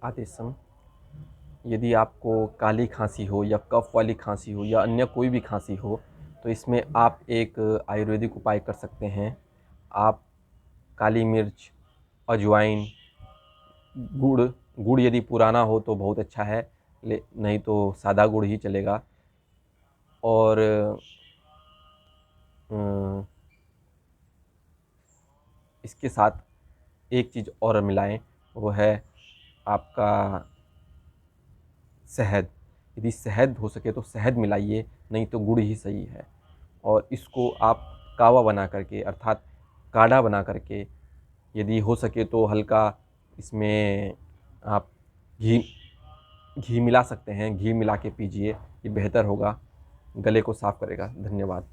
आदेशम। यदि आपको काली खांसी हो या कफ वाली खांसी हो या अन्य कोई भी खांसी हो तो इसमें आप एक आयुर्वेदिक उपाय कर सकते हैं। आप काली मिर्च, अजवाइन, गुड़, गुड़ यदि पुराना हो तो बहुत अच्छा है, नहीं तो सादा गुड़ ही चलेगा। और इसके साथ एक चीज़ और मिलाएं, वो है आपका शहद। यदि शहद हो सके तो शहद मिलाइए, नहीं तो गुड़ ही सही है। और इसको आप कावा बना करके अर्थात काढ़ा बना करके, यदि हो सके तो हल्का इसमें आप घी घी मिला सकते हैं, घी मिला के पीजिए, ये बेहतर होगा, गले को साफ़ करेगा। धन्यवाद।